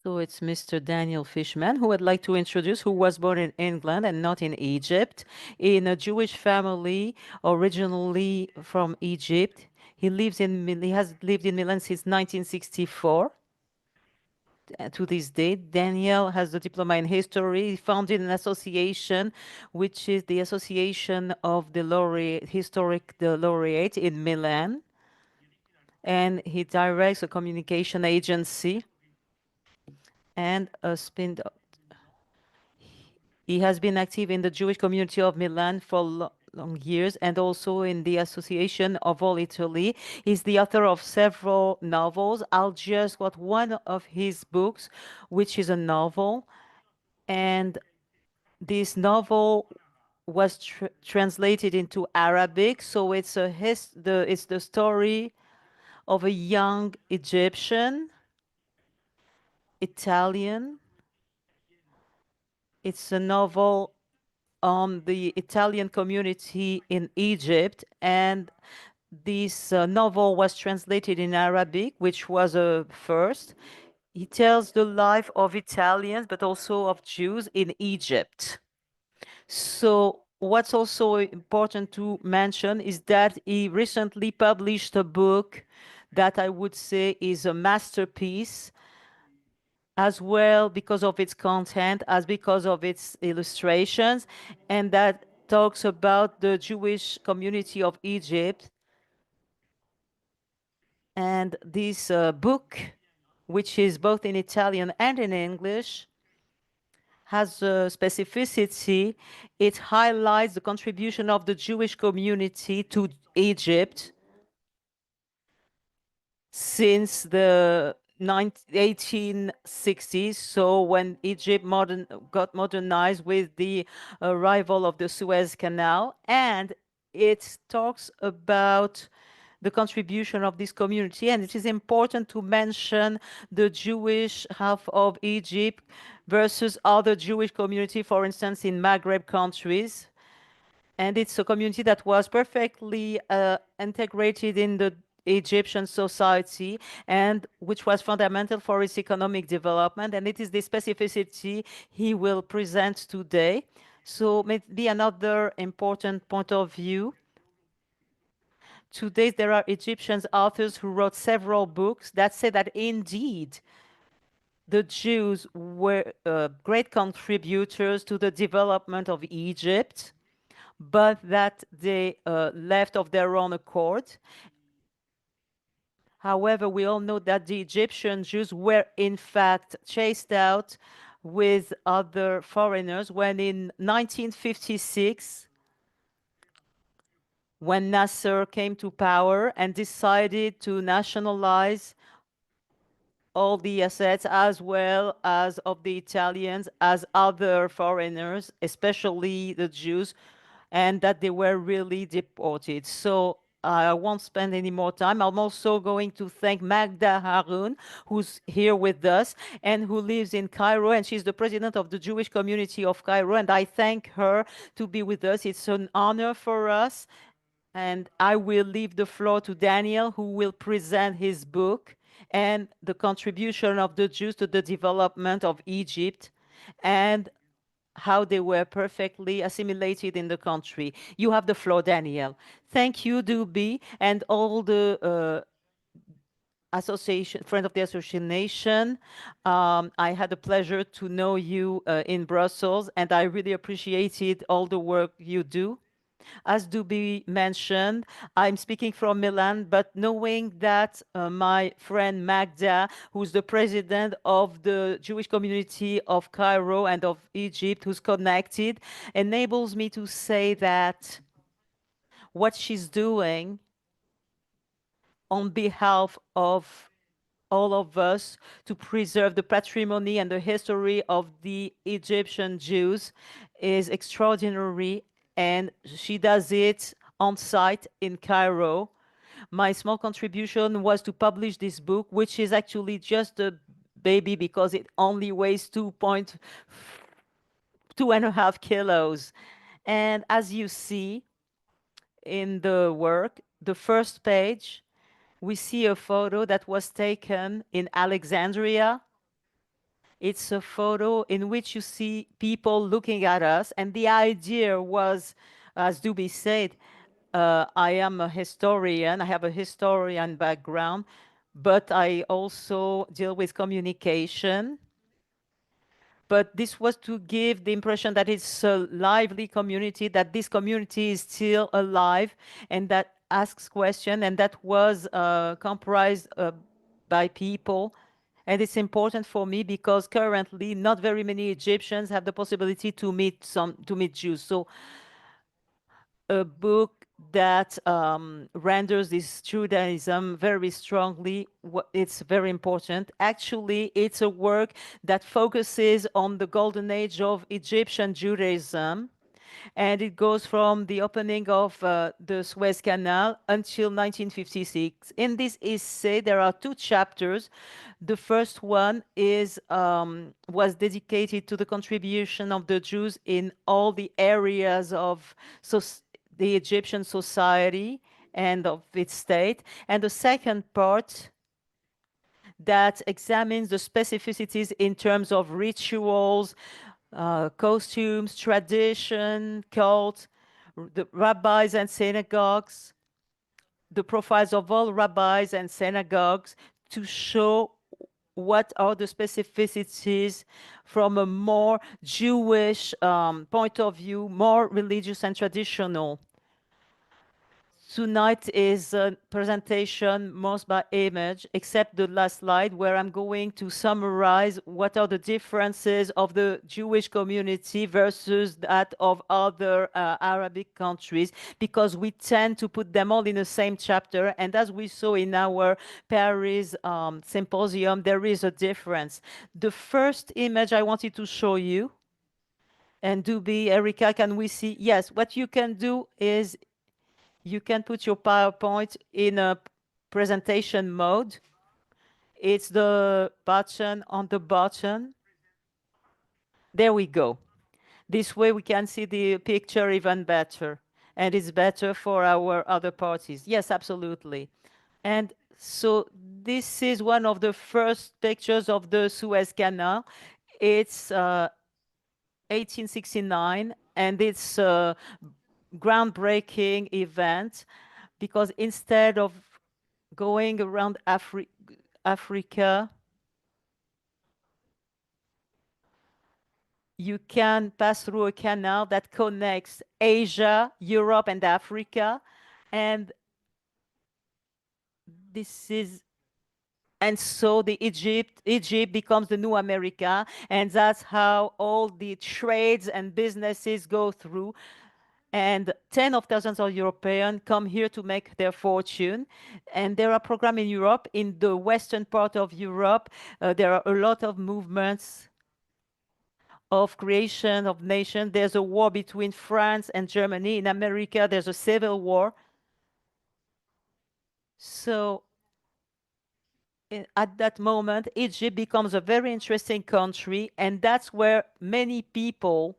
So it's Mr. Daniel Fishman, who I'd like to introduce, who was born in England and not in Egypt, in a Jewish family originally from Egypt. He has lived in Milan since 1964. To this day, Daniel has a diploma in history. He founded an association, which is the Association of the the Laureate in Milan, and he directs a communication agency and a spin. He has been active in the Jewish community of Milan for long years and also in the Association of All Italy. He's the author of several novels. I'll just quote one of his books, which is a novel. And this novel was translated into Arabic. So it's the story of a young Egyptian, Italian. It's a novel on the Italian community in Egypt, and this novel was translated in Arabic, which was a first. He tells the life of Italians, but also of Jews in Egypt. So, what's also important to mention is that he recently published a book that I would say is a masterpiece as well because of its content as because of its illustrations, and that talks about the Jewish community of Egypt. And this book, which is both in Italian and in English, has a specificity. It highlights the contribution of the Jewish community to Egypt since the 1860s, so when Egypt got modernized with the arrival of the Suez Canal, and it talks about the contribution of this community. And it is important to mention the Jewish half of Egypt versus other Jewish community, for instance, in Maghreb countries. And it's a community that was perfectly integrated in the Egyptian society and which was fundamental for its economic development. And it is the specificity he will present today. So maybe another important point of view. Today, there are Egyptian authors who wrote several books that say that indeed the Jews were great contributors to the development of Egypt, but that they left of their own accord. However, we all know that the Egyptian Jews were in fact chased out with other foreigners when in 1956, when Nasser came to power and decided to nationalize all the assets as well as of the Italians as other foreigners, especially the Jews, and that they were really deported. So I won't spend any more time. I'm also going to thank Magda Harun, who's here with us and who lives in Cairo, and she's the president of the Jewish community of Cairo, and I thank her to be with us. It's an honor for us. And I will leave the floor to Daniel, who will present his book and the contribution of the Jews to the development of Egypt and how they were perfectly assimilated in the country. You have the floor, Daniel. Thank you, Dubi, and all the association, friend of the association. I had the pleasure to know you in Brussels, and I really appreciated all the work you do. As Dubi mentioned, I'm speaking from Milan, but knowing that my friend Magda, who's the president of the Jewish community of Cairo and of Egypt, who's connected, enables me to say that what she's doing on behalf of all of us to preserve the patrimony and the history of the Egyptian Jews is extraordinary, and she does it on site in Cairo. My small contribution was to publish this book, which is actually just a baby because it only weighs 2.5 kilos. And as you see in the work, the first page, we see a photo that was taken in Alexandria It's a photo in which you see people looking at us, and the idea was, as Duby said, I am a historian. I have a historian background, but I also deal with communication. But this was to give the impression that it's a lively community, that this community is still alive and that asks questions, and that was comprised by people. And it's important for me because currently not very many Egyptians have the possibility to meet Jews. So a book that renders this Judaism very strongly. It's very important. Actually, it's a work that focuses on the golden age of Egyptian Judaism, and it goes from the opening of the Suez Canal until 1956. In this essay, there are two chapters. The first one is was dedicated to the contribution of the Jews in all the areas of so the Egyptian society and of its state, and the second part that examines the specificities in terms of rituals, costumes, tradition, cult, the rabbis and synagogues, the profiles of all rabbis and synagogues to show what are the specificities from a more Jewish point of view, more religious and traditional. Tonight is a presentation most by image, except the last slide where I'm going to summarize what are the differences of the Jewish community versus that of other Arabic countries, because we tend to put them all in the same chapter. And as we saw in our Paris symposium, there is a difference. The first image I wanted to show you, and Dubi, Erica, can we see? Yes, what you can do is you can put your PowerPoint in a presentation mode. It's the button on the bottom. There we go. This way we can see the picture even better. And it's better for our other parties. Yes, absolutely. And so this is one of the first pictures of the Suez Canal. It's 1869, and it's a groundbreaking event because instead of going around Africa, you can pass through a canal that connects Asia, Europe, and Africa. And this is and so the Egypt becomes the new America, and that's how all the trades and businesses go through. And tens of thousands of Europeans come here to make their fortune. And there are programs in Europe, in the western part of Europe. There are a lot of movements of creation of nations. There's a war between France and Germany. In America, there's a civil war. So at that moment, Egypt becomes a very interesting country, and that's where many people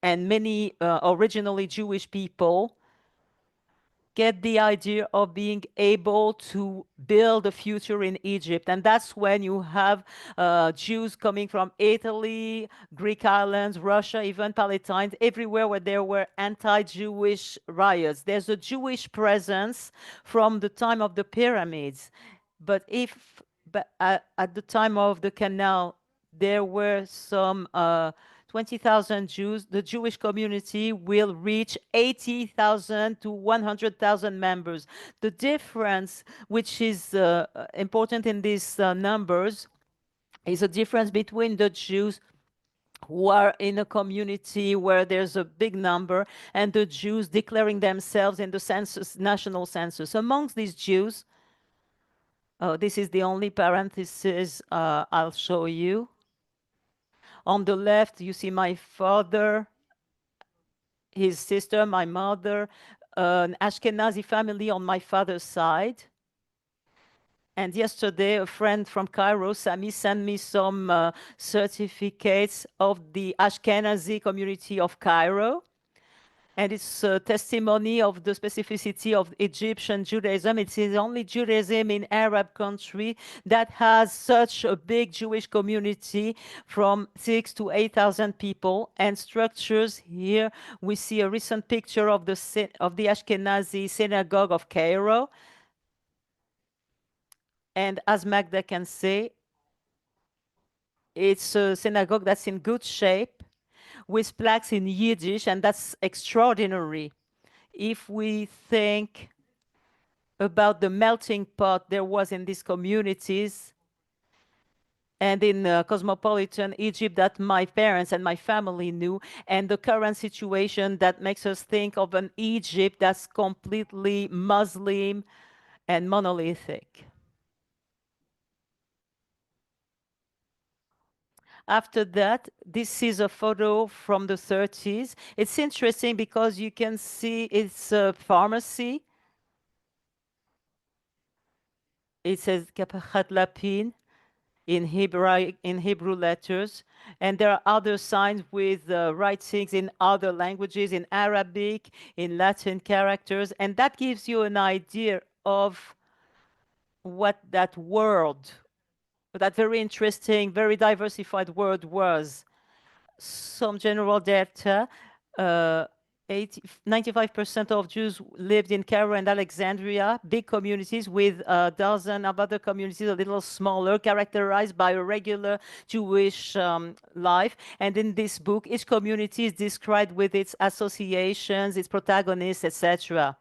and many originally Jewish people get the idea of being able to build a future in Egypt. And that's when you have Jews coming from Italy, Greek islands, Russia, even Palestine, everywhere where there were anti-Jewish riots. There's a Jewish presence from the time of the pyramids. But at the time of the canal, there were some 20,000 Jews. The Jewish community will reach 80,000 to 100,000 members. The difference, which is important in these numbers, is a difference between the Jews who are in a community where there's a big number and the Jews declaring themselves in the census, national census. Amongst these Jews, this is the only parenthesis I'll show you. On the left, you see my father, his sister, my mother, an Ashkenazi family on my father's side. And yesterday, a friend from Cairo, Sami, sent me some certificates of the Ashkenazi community of Cairo. And it's a testimony of the specificity of Egyptian Judaism. It is only Judaism in Arab country that has such a big Jewish community from 6 to 8,000 people and structures. Here we see a recent picture of the Ashkenazi synagogue of Cairo. And as Magda can say, it's a synagogue that's in good shape with plaques in Yiddish, and that's extraordinary. If we think about the melting pot there was in these communities and in cosmopolitan Egypt that my parents and my family knew, and the current situation that makes us think of an Egypt that's completely Muslim and monolithic. After that, this is a photo from the 30s. It's interesting because you can see it's a pharmacy. It says Kapachat Lapin in Hebrew letters, and there are other signs with writings in other languages, in Arabic, in Latin characters, and that gives you an idea of what that world, that very interesting, very diversified world was. Some general data, uh, 95% of Jews lived in Cairo and Alexandria, big communities with a dozen of other communities a little smaller, characterized by a regular Jewish life. And in this book, each community is described with its associations, its protagonists, etc.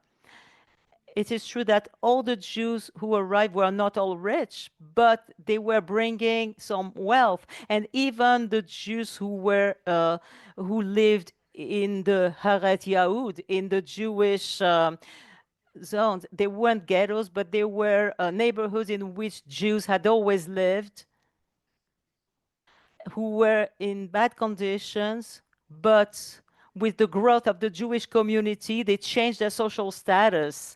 It is true that all the Jews who arrived were not all rich, but they were bringing some wealth. And even the Jews who lived in the Haret Yahud, in the Jewish zones, they weren't ghettos, but they were neighborhoods in which Jews had always lived, who were in bad conditions, but with the growth of the Jewish community, they changed their social status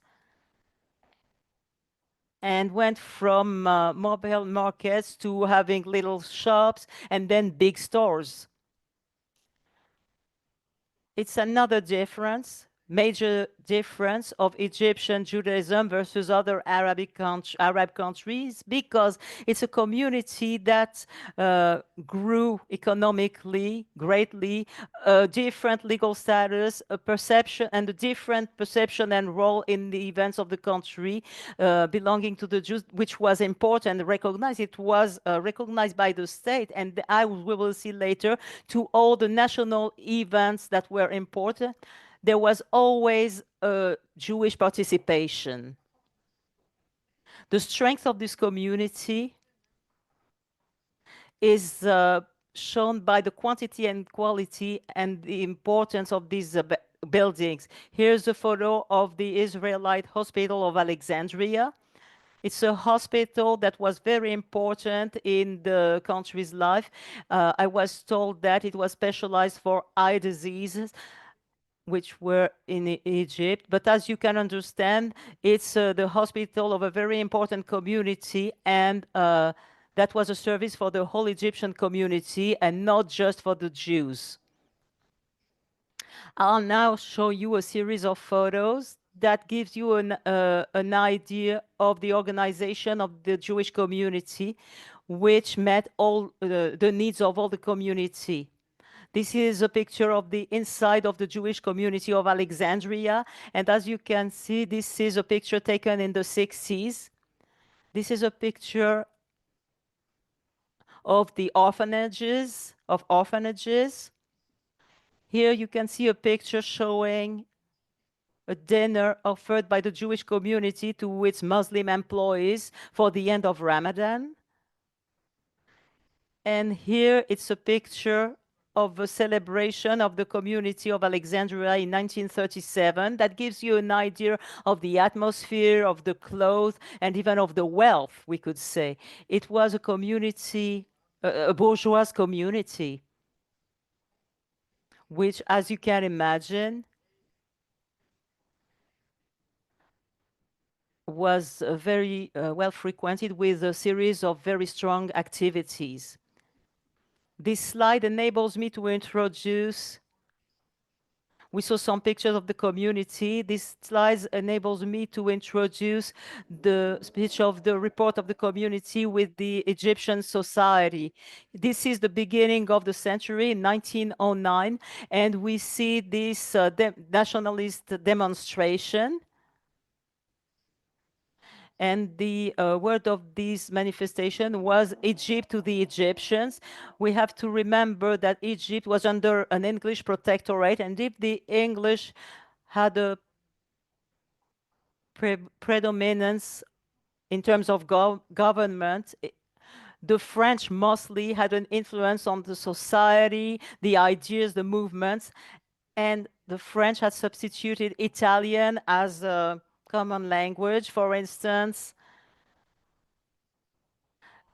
and went from mobile markets to having little shops and then big stores. It's another difference, major difference of Egyptian Judaism versus other Arab countries, because it's a community that grew economically greatly, a different legal status, a perception, and a different perception and role in the events of the country belonging to the Jews, which was important and recognized. It was recognized by the state, and we will see later, to all the national events that were important, there was always a Jewish participation. The strength of this community is shown by the quantity and quality and the importance of these buildings. Here's a photo of the Israelite Hospital of Alexandria. It's a hospital that was very important in the country's life. I was told that it was specialized for eye diseases, which were in Egypt. But as you can understand, it's the hospital of a very important community, and that was a service for the whole Egyptian community and not just for the Jews. I'll now show you a series of photos that gives you an idea of the organization of the Jewish community, which met all the needs of all the community. This is a picture of the inside of the Jewish community of Alexandria. And as you can see, this is a picture taken in the 60s. This is a picture of the orphanages. Here you can see a picture showing a dinner offered by the Jewish community to its Muslim employees for the end of Ramadan. And here it's a picture of a celebration of the community of Alexandria in 1937 that gives you an idea of the atmosphere, of the clothes, and even of the wealth, we could say. It was a community, a bourgeois community, which, as you can imagine, was very well frequented with a series of very strong activities. This slide enables me to introduce We saw some pictures of the community. This slide enables me to introduce the speech of the report of the community with the Egyptian society. This is the beginning of the century in 1909, and we see this nationalist demonstration. And the word of this manifestation was Egypt to the Egyptians. We have to remember that Egypt was under an English protectorate, and if the English had a predominance in terms of government, the French mostly had an influence on the society, the ideas, the movements, and the French had substituted Italian as a common language, for instance,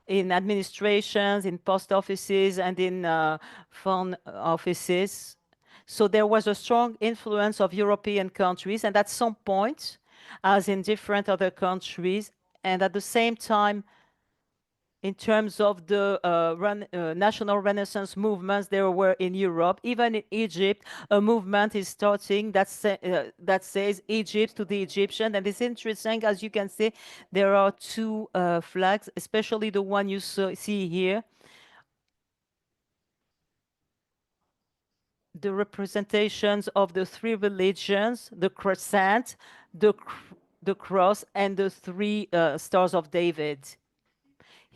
in administrations, in post offices, and in phone offices. So there was a strong influence of European countries, and at some point, as in different other countries, and at the same time, in terms of the national Renaissance movements there were in Europe, even in Egypt, a movement is starting that says Egypt to the Egyptian. And it's interesting, as you can see, there are two flags, especially the one you see here. The representations of the three religions, the crescent, the cross, and the three stars of David.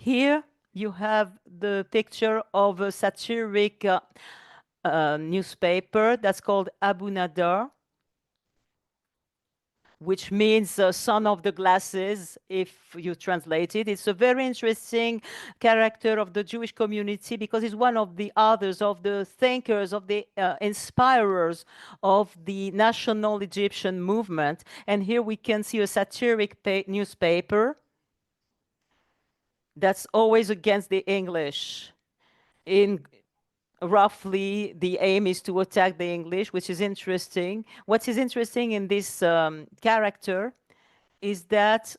Here you have the picture of a satiric newspaper that's called Abu Nadar, which means son of the glasses, if you translate it. It's a very interesting character of the Jewish community because he's one of the others, of the thinkers, of the inspirers of the national Egyptian movement. And here we can see a satiric newspaper that's always against the English. In roughly, the aim is to attack the English, which is interesting. What is interesting in this character is that,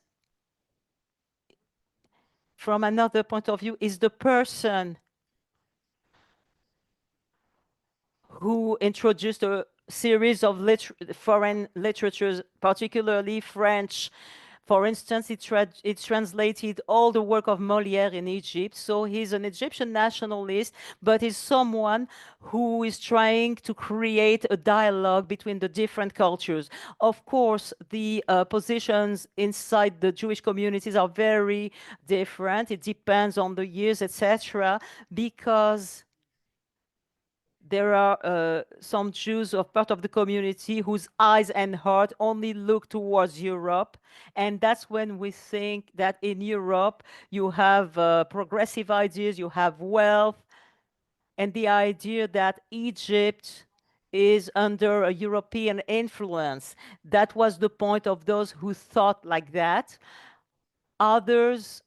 from another point of view, is the person who introduced a series of foreign literatures, particularly French. For instance, it translated all the work of Molière in Egypt. So he's an Egyptian nationalist, but he's someone who is trying to create a dialogue between the different cultures. Of course, the positions inside the Jewish communities are very different. It depends on the years, etc., because there are some Jews of part of the community whose eyes and heart only look towards Europe. And that's when we think that in Europe, you have progressive ideas, you have wealth, and the idea that Egypt is under a European influence. That was the point of those who thought like that. Others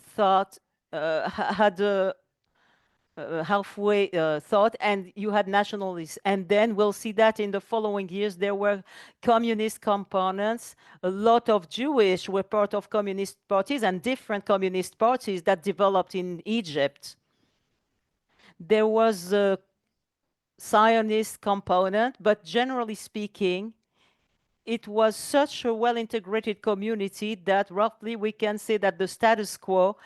thought, had a halfway thought, and you had nationalists. And then we'll see that in the following years, there were communist components. A lot of Jewish were part of communist parties and different communist parties that developed in Egypt. There was a Zionist component, but generally speaking, it was such a well-integrated community that roughly we can say that the status quo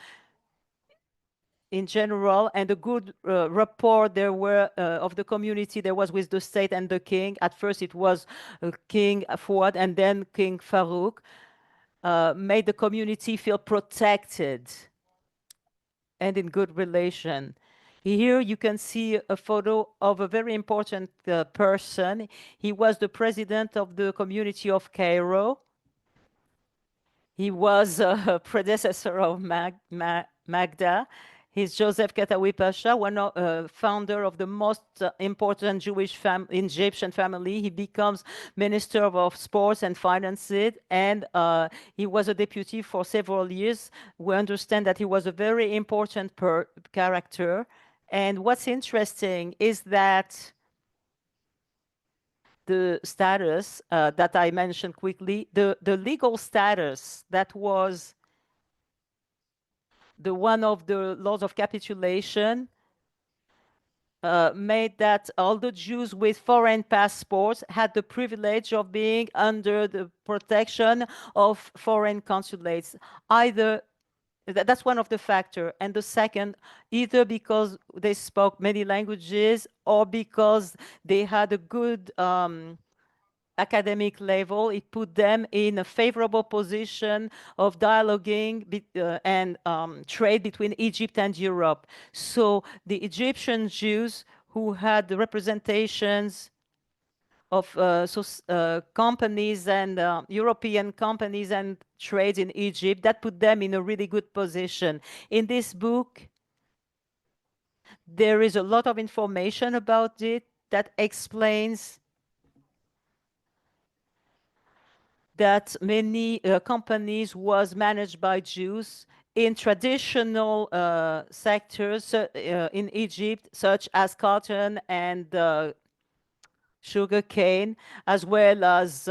in general, and a good rapport there were of the community there was with the state and the king. At first it was King Fuad and then King Farouk, made the community feel protected and in good relation. Here you can see a photo of a very important person. He was the president of the community of Cairo. He was a predecessor of Magda. He's Joseph Katawi Pasha, one of, founder of the most important Jewish Egyptian family. He becomes Minister of Sports and Finances, and he was a deputy for several years. We understand that he was a very important character. And what's interesting is that the status that I mentioned quickly, the legal status that was the one of the laws of capitulation made that all the Jews with foreign passports had the privilege of being under the protection of foreign consulates. Either that's one of the factor, and the second, either because they spoke many languages or because they had a good academic level, it put them in a favorable position of dialoguing and trade between Egypt and Europe. So the Egyptian Jews who had the representations of companies and European companies and trades in Egypt, that put them in a really good position. In this book, there is a lot of information about it that explains that many companies was managed by Jews in traditional sectors in Egypt, such as cotton and sugarcane, as well as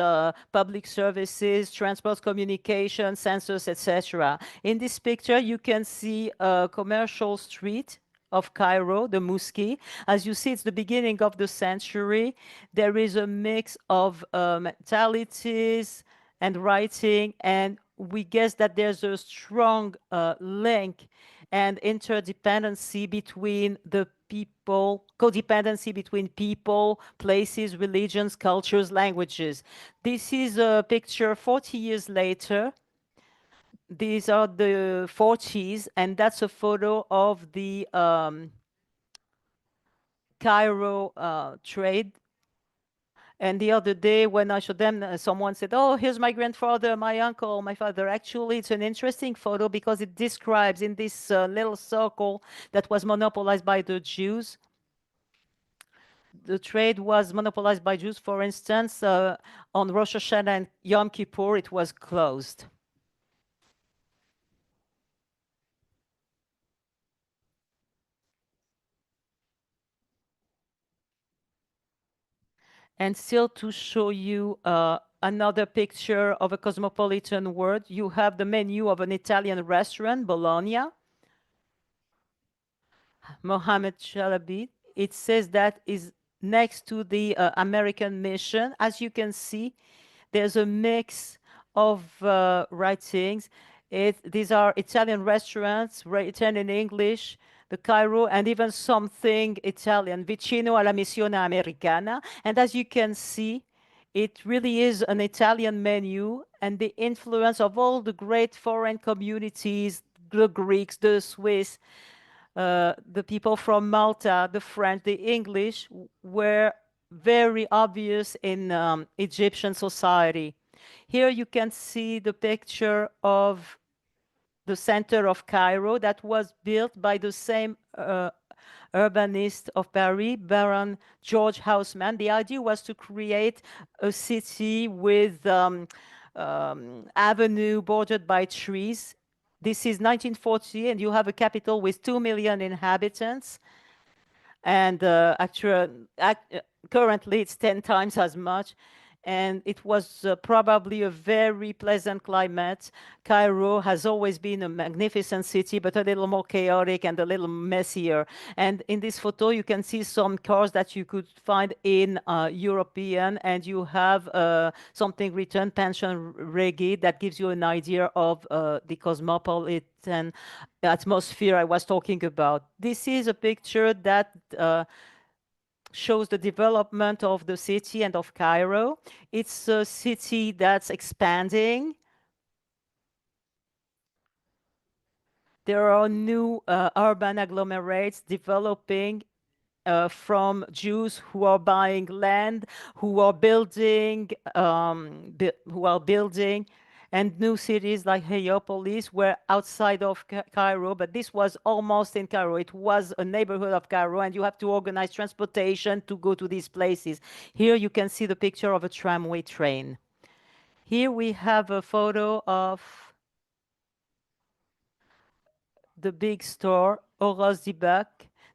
public services, transport, communication, census, etc. In this picture, you can see a commercial street of Cairo, the Muski. As you see, it's the beginning of the century. There is a mix of mentalities and writing, and we guess that there's a strong link and interdependency between the people, codependency between people, places, religions, cultures, languages. This is a picture 40 years later. These are the 40s, and that's a photo of the Cairo trade. And the other day, when I showed them, someone said, "Oh, here's my grandfather, my uncle, my father." Actually, it's an interesting photo because it describes in this little circle that was monopolized by the Jews. The trade was monopolized by Jews. For instance, on Rosh Hashanah and Yom Kippur, it was closed. And still to show you another picture of a cosmopolitan world, you have the menu of an Italian restaurant, Bologna, Mohammed Chalabi. It says that is next to the American mission. As you can see, there's a mix of writings. These are Italian restaurants written in English, the Cairo, and even something Italian, vicino alla missione americana. And as you can see, it really is an Italian menu, and the influence of all the great foreign communities, the Greeks, the Swiss, the people from Malta, the French, the English were very obvious in Egyptian society. Here you can see the picture of the center of Cairo that was built by the same urbanist of Paris, Baron George Haussmann. The idea was to create a city with avenue bordered by trees. This is 1940, and you have a capital with 2 million inhabitants. And currently it's 10 times as much. And it was probably a very pleasant climate. Cairo has always been a magnificent city, but a little more chaotic and a little messier. And in this photo, you can see some cars that you could find in European, and you have something written, pension reggae, that gives you an idea of the cosmopolitan atmosphere I was talking about. This is a picture that shows the development of the city and of Cairo. It's a city that's expanding. There are new urban agglomerates developing from Jews who are buying land, who are building, and new cities like Heliopolis were outside of Cairo, but this was almost in Cairo. It was a neighborhood of Cairo, and you have to organize transportation to go to these places. Here you can see the picture of a tramway train. Here we have a photo of the big store, Orozibak.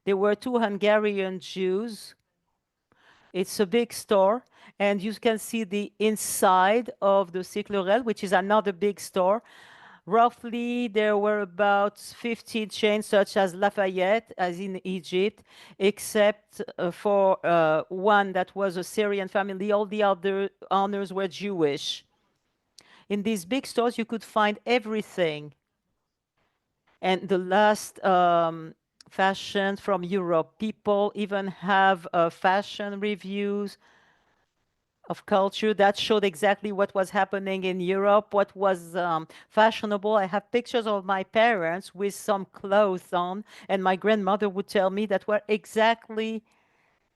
There were two Hungarian Jews. It's a big store, and you can see the inside of the Cyclorel, which is another big store. Roughly, there were about 15 chains, such as Lafayette, as in Egypt, except for one that was a Syrian family. All the other owners were Jewish. In these big stores, you could find everything. And the last fashion from Europe, people even have fashion reviews of culture that showed exactly what was happening in Europe, what was fashionable. I have pictures of my parents with some clothes on, and my grandmother would tell me that were exactly,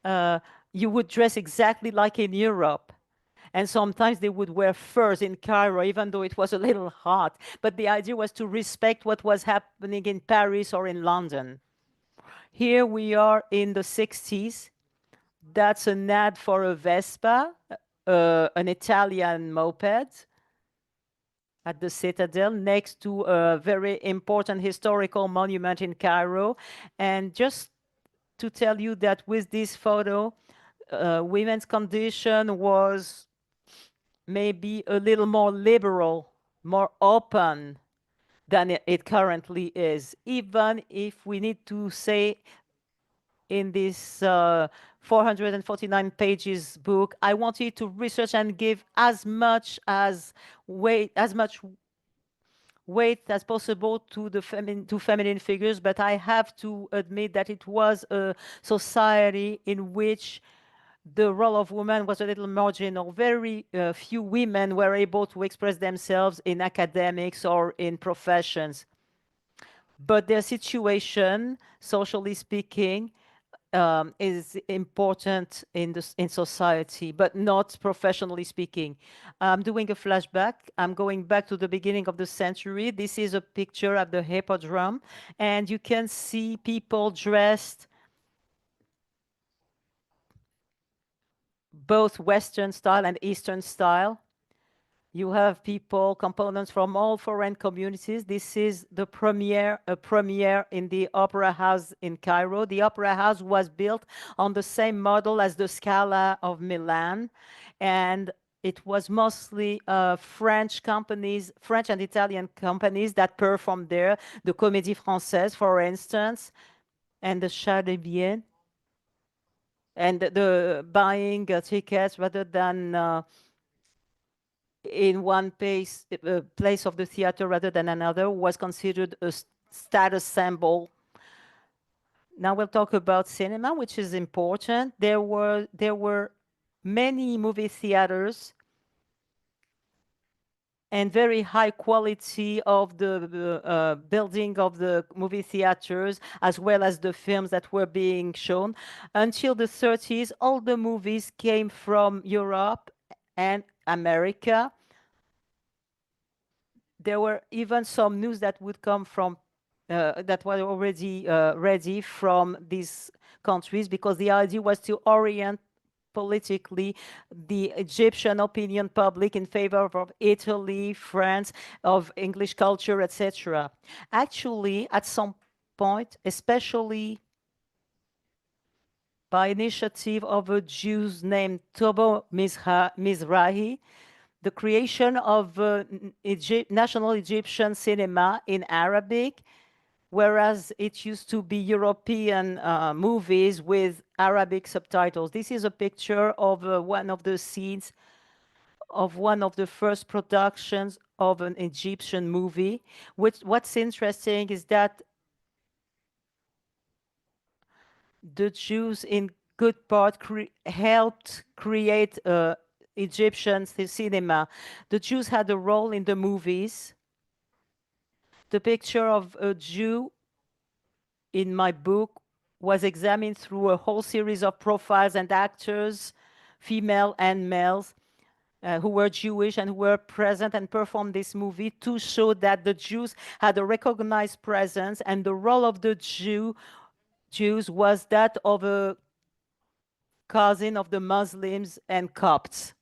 uh, you would dress exactly like in Europe. And sometimes they would wear furs in Cairo, even though it was a little hot. But the idea was to respect what was happening in Paris or in London. Here we are in the 60s. That's an ad for a Vespa, an Italian moped at the Citadel next to a very important historical monument in Cairo. And just to tell you that with this photo, women's condition was maybe a little more liberal, more open than it currently is, even if we need to say in this 449 pages book, I wanted to research and give as much weight as possible to the feminine figures, but I have to admit that it was a society in which the role of women was a little marginal. Very few women were able to express themselves in academics or in professions. But their situation, socially speaking, is important in society, but not professionally speaking. I'm doing a flashback. I'm going back to the beginning of the century. This is a picture at the Hippodrome, and you can see people dressed both Western style and Eastern style. You have people, components from all foreign communities. This is the premiere in the Opera House in Cairo. The Opera House was built on the same model as the Scala of Milan, and it was mostly French companies, French and Italian companies that performed there. The Comédie Française, for instance, and the Charlemagne, and the buying tickets rather than in one place of the theater rather than another was considered a status symbol. Now we'll talk about cinema, which is important. There were many movie theaters and very high quality of the building of the movie theaters, as well as the films that were being shown. Until the 30s, all the movies came from Europe and America. There were even some news that would come from that were already ready from these countries, because the idea was to orient politically the Egyptian opinion public in favor of Italy, France, of English culture, etc. Actually, at some point, especially by initiative of a Jew named Tobo Mizrahi, the creation of national Egyptian cinema in Arabic, whereas it used to be European movies with Arabic subtitles. This is a picture of one of the scenes of one of the first productions of an Egyptian movie. What's interesting is that the Jews, in good part, helped create Egyptian cinema. The Jews had a role in the movies. The picture of a Jew in my book was examined through a whole series of profiles and actors, female and males, who were Jewish and who were present and performed this movie to show that the Jews had a recognized presence, and the role of the Jews was that of a cousin of the Muslims and Copts.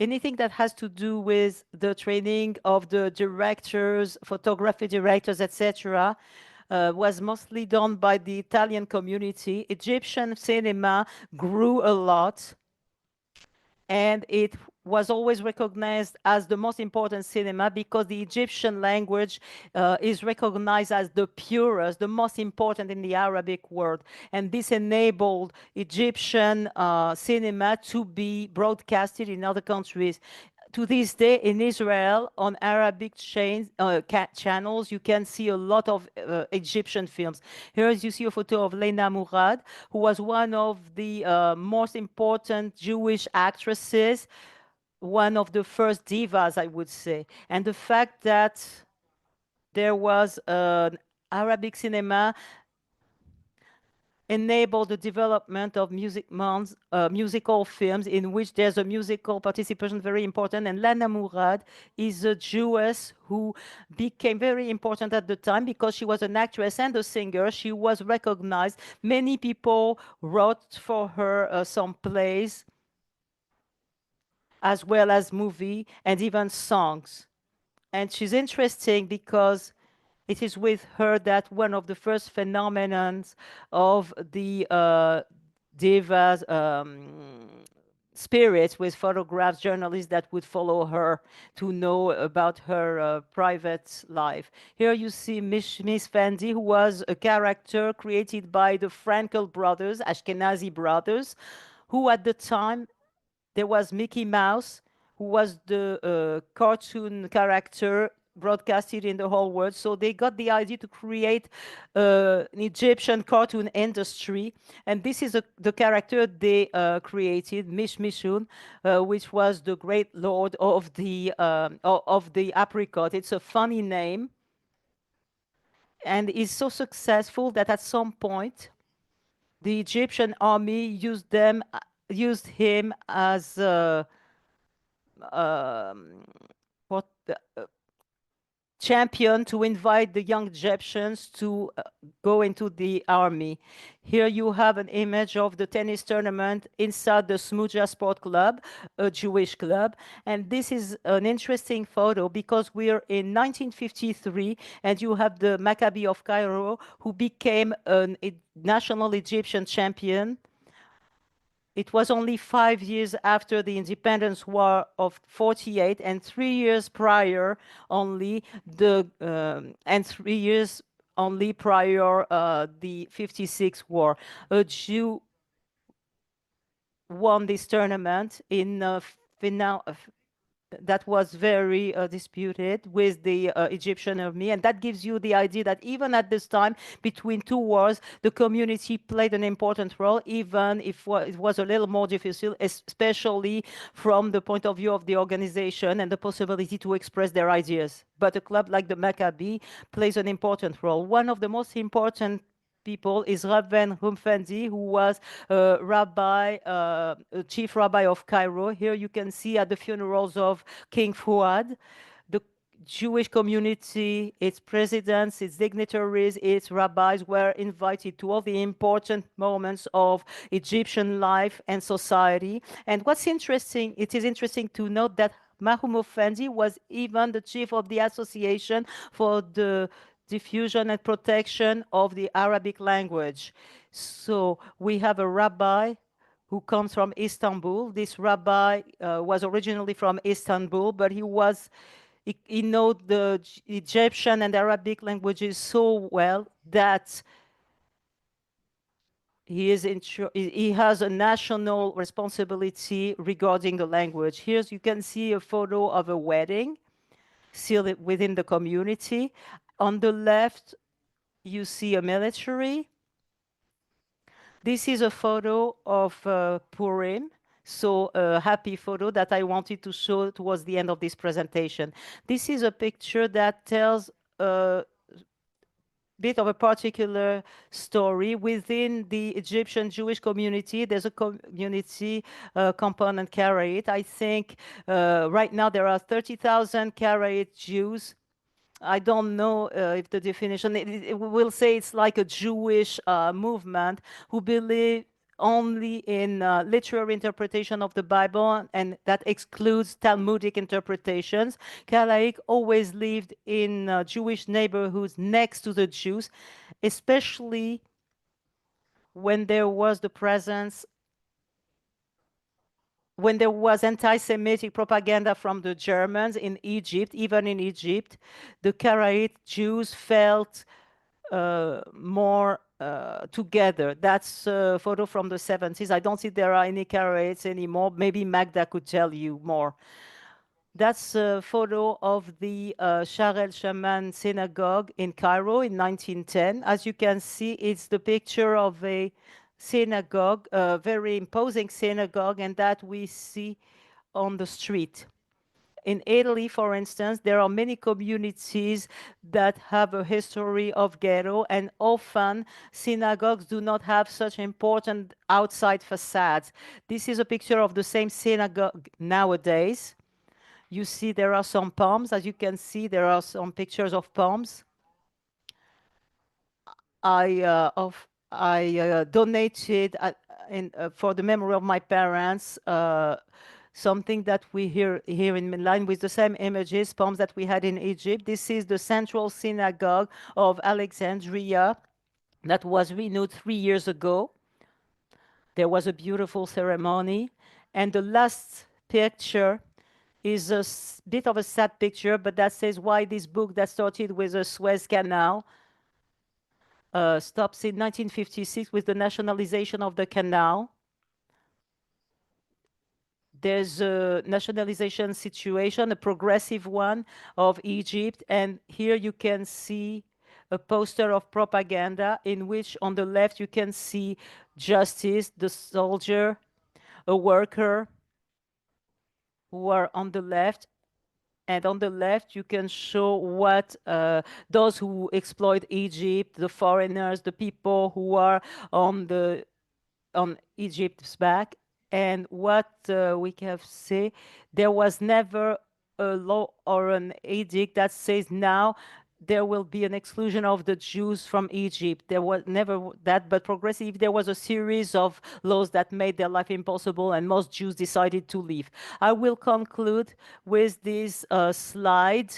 Anything that has to do with the training of the directors, photography directors, etc., was mostly done by the Italian community. Egyptian cinema grew a lot, and it was always recognized as the most important cinema because the Egyptian language is recognized as the purest, the most important in the Arabic world. And this enabled Egyptian cinema to be broadcasted in other countries. To this day in Israel, on Arabic channels, you can see a lot of Egyptian films. Here you see a photo of Leina Mourad, who was one of the most important Jewish actresses, one of the first divas, I would say. And the fact that there was an Arabic cinema enabled the development of musical films in which there's a musical participation very important. And Lana Mourad is a Jewess who became very important at the time because she was an actress and a singer. She was recognized. Many people wrote for her some plays as well as movie and even songs. And she's interesting because it is with her that one of the first phenomenons of the divas spirits with photographs, journalists that would follow her to know about her private life. Here you see Miss Fendi, who was a character created by the Frankel brothers, Ashkenazi brothers, who at the time there was Mickey Mouse, who was the cartoon character broadcasted in the whole world. So they got the idea to create an Egyptian cartoon industry. And this is the character they created, Mishmishun, which was the great lord of the apricot. It's a funny name. And is so successful that at some point, the Egyptian army used him as what champion to invite the young Egyptians to go into the army. Here you have an image of the tennis tournament inside the Smuja Sport Club, a Jewish club. And this is an interesting photo because we're in 1953 and you have the Maccabi of Cairo who became a national Egyptian champion. It was only 5 years after the independence war of 48 and 3 years prior only and 3 years only prior the 56 war. A Jew won this tournament in final, that was very disputed with the Egyptian army. And that gives you the idea that even at this time, between two wars, the community played an important role, even if it was a little more difficult, especially from the point of view of the organization and the possibility to express their ideas. But a club like the Maccabi plays an important role. One of the most important people is Rabben Rumfendi, who was chief rabbi of Cairo. Here you can see at the funerals of King Fuad, the Jewish community, its presidents, its dignitaries, its rabbis were invited to all the important moments of Egyptian life and society. And what's interesting, it is interesting to note that Mahmoud Effendi was even the chief of the Association for the Diffusion and Protection of the Arabic Language. So we have a rabbi who comes from Istanbul. This rabbi was originally from Istanbul, but he knows the Egyptian and Arabic languages so well that he has a national responsibility regarding the language. Here you can see a photo of a wedding still within the community. On the left, you see a military. This is a photo of Purim. So a happy photo that I wanted to show towards the end of this presentation. This is a picture that tells a bit of a particular story within the Egyptian Jewish community. There's a community component Karaite. I think right now there are 30,000 Karaite Jews. I don't know if the definition, we'll say it's like a Jewish movement who believe only in literary interpretation of the Bible, and that excludes Talmudic interpretations. Kalaik always lived in Jewish neighborhoods next to the Jews, especially when there was the presence when there was anti-Semitic propaganda from the Germans in Egypt, even in Egypt, the Karaite Jews felt more together. That's a photo from the 70s. I don't think there are any Karaites anymore. Maybe Magda could tell you more. That's a photo of the Shar el Shaman synagogue in Cairo in 1910. As you can see, it's the picture of a synagogue, a very imposing synagogue, and that we see on the street. In Italy, for instance, there are many communities that have a history of ghetto, and often synagogues do not have such important outside facades. This is a picture of the same synagogue nowadays. You see there are some palms. As you can see, there are some pictures of palms. I donated for the memory of my parents something that we here in Milan with the same images, palms that we had in Egypt. This is the central synagogue of Alexandria that was renewed 3 years ago. There was a beautiful ceremony. And the last picture is a bit of a sad picture, but that says why this book that started with the Suez Canal stops in 1956 with the nationalization of the canal. There's a nationalization situation, a progressive one of Egypt. And here you can see a poster of propaganda in which on the left you can see justice, the soldier, a worker who are on the left. And on the left, you can show what those who exploit Egypt, the foreigners, the people who are on the on Egypt's back. And what we can say, there was never a law or an edict that says now there will be an exclusion of the Jews from Egypt. There was never that, but progressively there was a series of laws that made their life impossible, and most Jews decided to leave. I will conclude with this slide.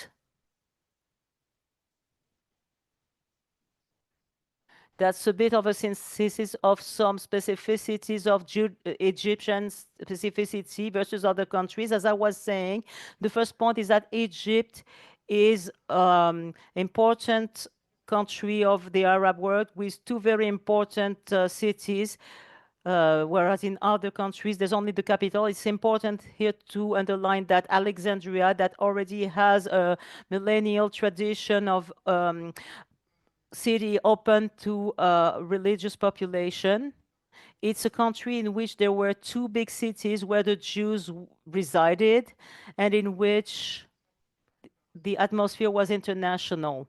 That's a bit of a synthesis of some specificities of Egyptian specificity versus other countries. As I was saying, the first point is that Egypt is important country of the Arab world with two very important cities, whereas in other countries, there's only the capital. It's important here to underline that Alexandria, that already has a millennial tradition of city open to religious population. It's a country in which there were two big cities where the Jews resided and in which the atmosphere was international.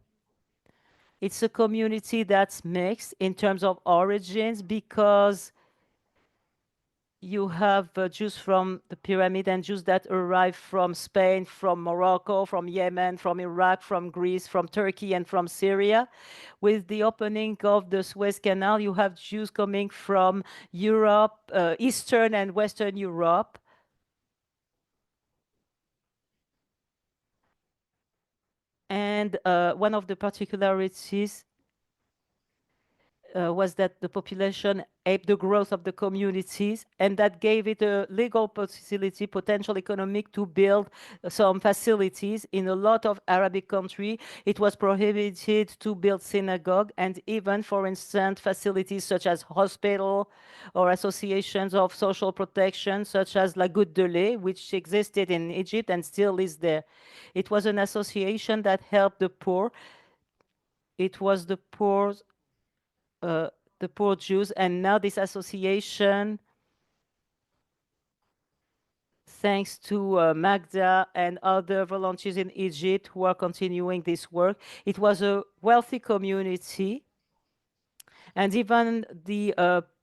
It's a community that's mixed in terms of origins because you have Jews from the pyramid and Jews that arrived from Spain, from Morocco, from Yemen, from Iraq, from Greece, from Turkey, and from Syria. With the opening of the Suez Canal, you have Jews coming from Europe, Eastern and Western Europe. And one of the particularities was that the population aped the growth of the communities, and that gave it a legal possibility, potential economic, to build some facilities. In a lot of Arabic countries, it was prohibited to build synagogue, and even, for instance, facilities such as hospital or associations of social protection, such as La Goutte de Lait, which existed in Egypt and still is there. It was an association that helped the poor. It was uh, the poor Jews, and now this association, thanks to Magda and other volunteers in Egypt who are continuing this work, it was a wealthy community, and even the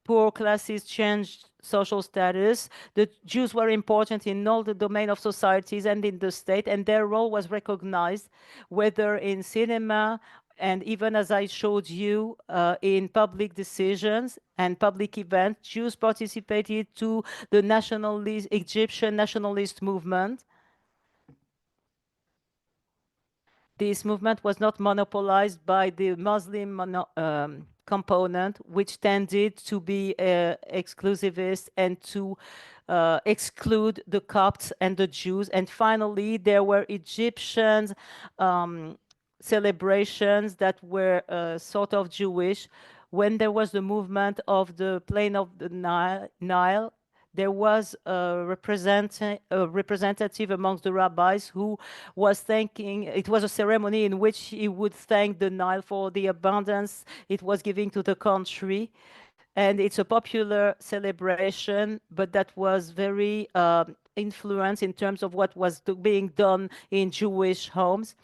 poor classes changed social status. The Jews were important in all the domain of societies and in the state, and their role was recognized, whether in cinema and even, as I showed you, in public decisions and public events. Jews participated to the nationalist, Egyptian nationalist movement. This movement was not monopolized by the Muslim component, which tended to be exclusivist and to exclude the Copts and the Jews. And finally, there were Egyptians celebrations that were sort of Jewish. When there was the movement of the plain of the Nile, there was a representative amongst the rabbis who was thanking, it was a ceremony in which he would thank the Nile for the abundance it was giving to the country. And it's a popular celebration, but that was very influenced in terms of what was being done in Jewish homes.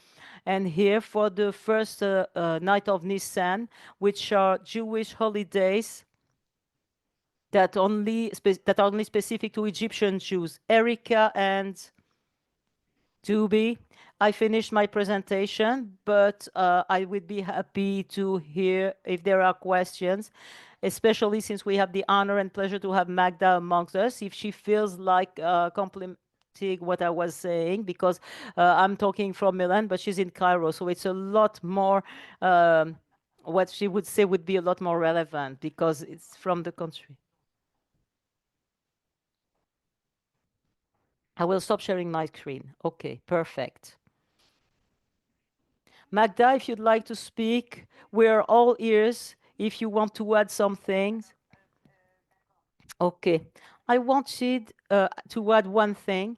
And here for the first night of Nisan, which are Jewish holidays that are only specific to Egyptian Jews. Erica and Duby, I finished my presentation, but I would be happy to hear if there are questions, especially since we have the honor and pleasure to have Magda amongst us, if she feels like complimenting what I was saying, because I'm talking from Milan, but she's in Cairo, so it's a lot more, what she would say would be a lot more relevant because it's from the country. I will stop sharing my screen. Okay, perfect. Magda, if you'd like to speak, we're all ears if you want to add some things. Okay. I wanted to add one thing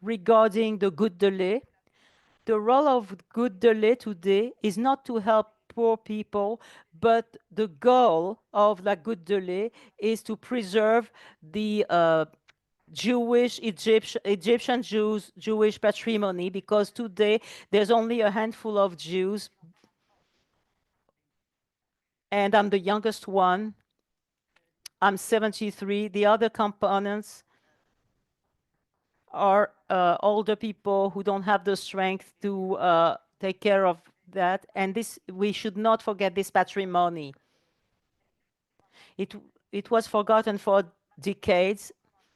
regarding the good delay. The role of good delay today is not to help poor people, but the goal of la good delay is to preserve the Egyptian Jews, Jewish patrimony, because today there's only a handful of Jews, and I'm the youngest one. I'm 73. The other components are older people who don't have the strength to take care of that. And this, we should not forget this patrimony. It, it was forgotten for decades.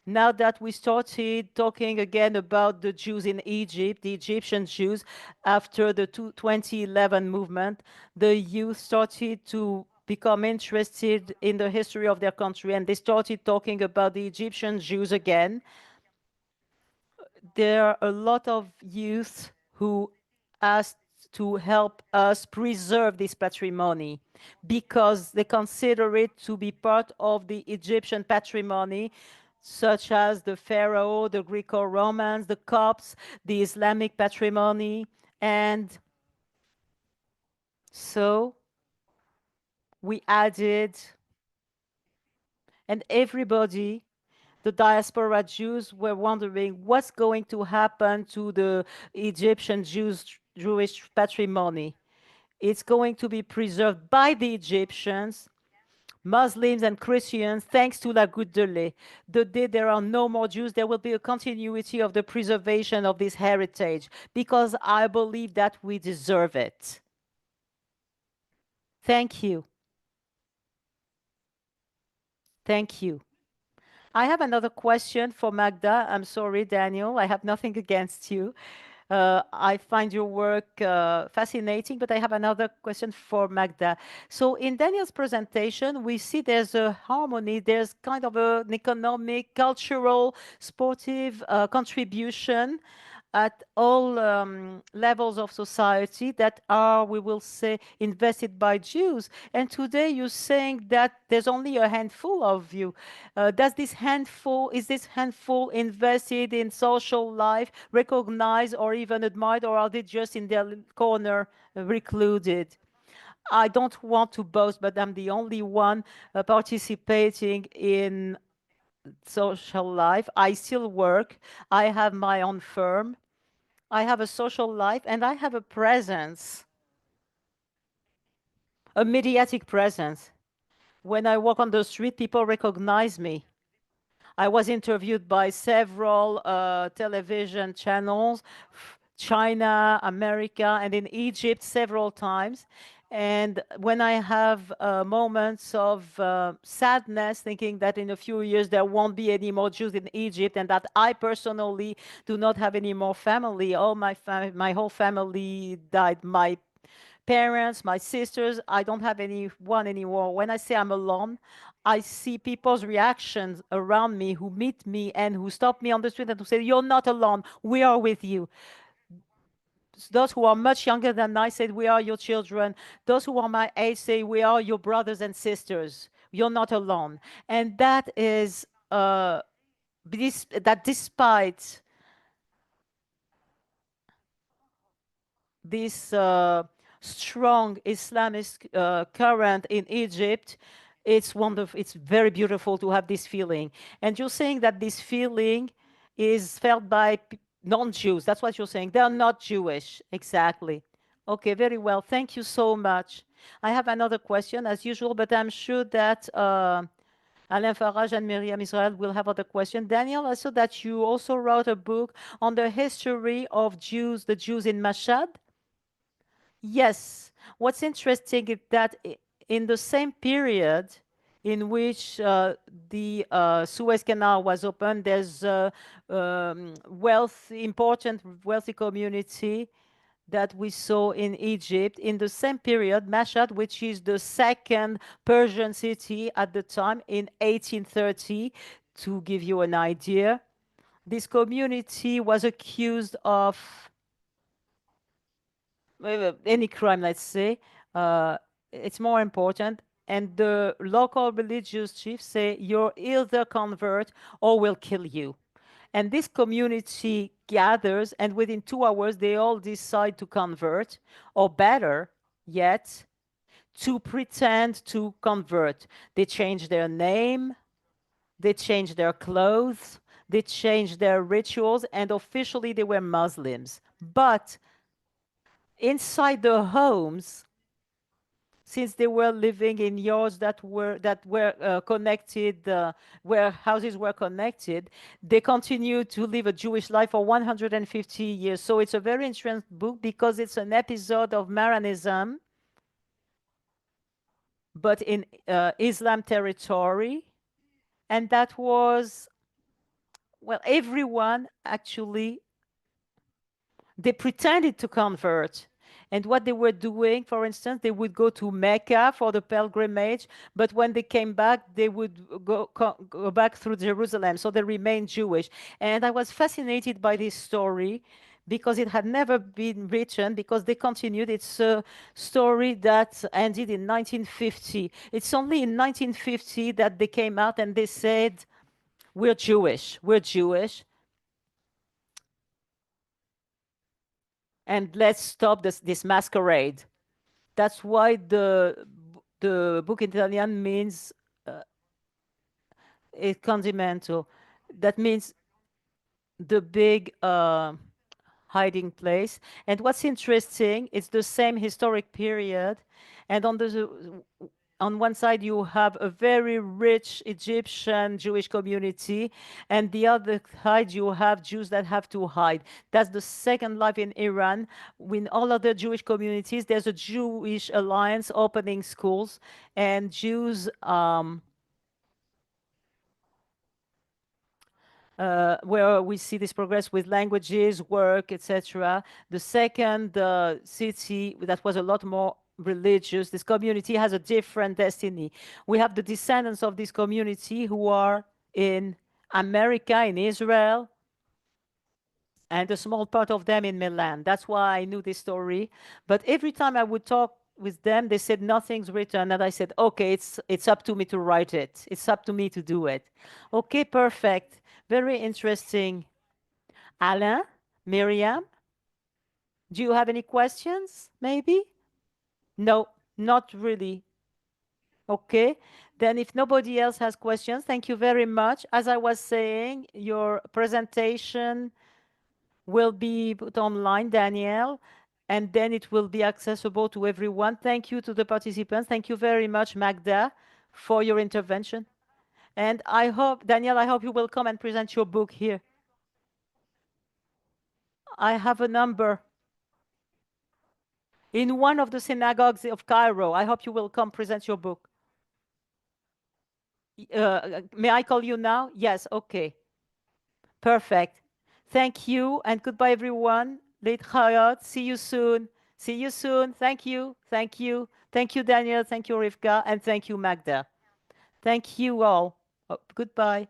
Now that we started talking again about the Jews in Egypt, the Egyptian Jews, after the 2011 movement, the youth started to become interested in the history of their country, and they started talking about the Egyptian Jews again. There are a lot of youth who asked to help us preserve this patrimony because they consider it to be part of the Egyptian patrimony, such as the Pharaoh, the Greco-Romans, the Copts, the Islamic patrimony. And so we added, and everybody, the diaspora Jews, were wondering what's going to happen to the Egyptian Jewish patrimony. It's going to be preserved by the Egyptians, Muslims and Christians, thanks to La Goutte de Lait. The day there are no more Jews, there will be a continuity of the preservation of this heritage, because I believe that we deserve it. Thank you. Thank you. I have another question for Magda. I'm sorry, Daniel. I have nothing against you. I find your work fascinating, but I have another question for Magda. So in Daniel's presentation, we see there's a harmony, there's kind of an economic, cultural, sportive contribution at all levels of society that are, we will say, invested by Jews. And today you're saying that there's only a handful of you. Is this handful invested in social life, recognized or even admired, or are they just in their corner, recluded? I don't want to boast, but I'm the only one participating in social life. I still work. I have my own firm. I have a social life, and I have a presence, a mediatic presence. When I walk on the street, people recognize me. I was interviewed by several television channels, China, America, and in Egypt several times. And when I have moments of sadness, thinking that in a few years there won't be any more Jews in Egypt, and that I personally do not have any more family, my whole family died. My parents, my sisters. I don't have anyone anymore. When I say I'm alone, I see people's reactions around me who meet me and who stop me on the street and who say, "You're not alone. We are with you." Those who are much younger than I said, "We are your children." Those who are my age say, "We are your brothers and sisters. You're not alone." And that is that despite this strong Islamist current in Egypt, it's wonderful. It's very beautiful to have this feeling. And you're saying that this feeling is felt by non-Jews. That's what you're saying. They are not Jewish. Exactly. Okay, very well. Thank you so much. I have another question as usual, but I'm sure that Alain Farage and Miriam Israel will have other questions. Daniel, I saw that you also wrote a book on the history of Jews, the Jews in Mashhad. Yes. What's interesting is that in the same period in which the Suez Canal was opened, there's a important wealthy community that we saw in Egypt. In the same period, Mashhad, which is the second Persian city at the time in 1830, to give you an idea, this community was accused of any crime, let's say, uh, it's more important. And the local religious chiefs say, "You're either convert or we'll kill you." And this community gathers, and within 2 hours, they all decide to convert, or better yet, to pretend to convert. They change their name, they change their clothes, they change their rituals, and officially they were Muslims. But inside their homes, since they were living in yards that were connected, where houses were connected, they continued to live a Jewish life for 150 years. So it's a very interesting book because it's an episode of Maranism, but in Islam territory, and that was, well, everyone actually, they pretended to convert. And what they were doing, for instance, they would go to Mecca for the pilgrimage, but when they came back, they would go back through Jerusalem. So they remained Jewish. And I was fascinated by this story because it had never been written, because they continued. It's a story that ended in 1950. It's only in 1950 that they came out and they said, "We're Jewish, we're Jewish, and let's stop this masquerade." That's why the book in Italian means il condimento. That means the big hiding place. And what's interesting, it's the same historic period, and on one side you have a very rich Egyptian Jewish community, and the other side you have Jews that have to hide. That's the second life in Iran. In all other Jewish communities, there's a Jewish alliance opening schools, and Jews where we see this progress with languages, work, etc. The second city that was a lot more religious, this community has a different destiny. We have the descendants of this community who are in America, in Israel, and a small part of them in Milan. That's why I knew this story. But every time I would talk with them, they said nothing's written, and I said, "Okay, it's up to me to write it. It's up to me to do it." Okay, perfect. Very interesting. Alain, Miriam, do you have any questions? Maybe? No, not really. Okay. Then if nobody else has questions, thank you very much. As I was saying, your presentation will be put online, Danielle, and then it will be accessible to everyone. Thank you to the participants. Thank you very much, Magda, for your intervention. And I hope, Danielle, I hope you will come and present your book here. I have a number in one of the synagogues of Cairo. I hope you will come present your book. May I call you now? Yes, okay. Perfect. Thank you and goodbye, everyone. Late Hayat. See you soon. See you soon. Thank you. Thank you. Thank you, Daniel. Thank you, Rivka. And thank you, Magda. Thank you all. Oh, goodbye.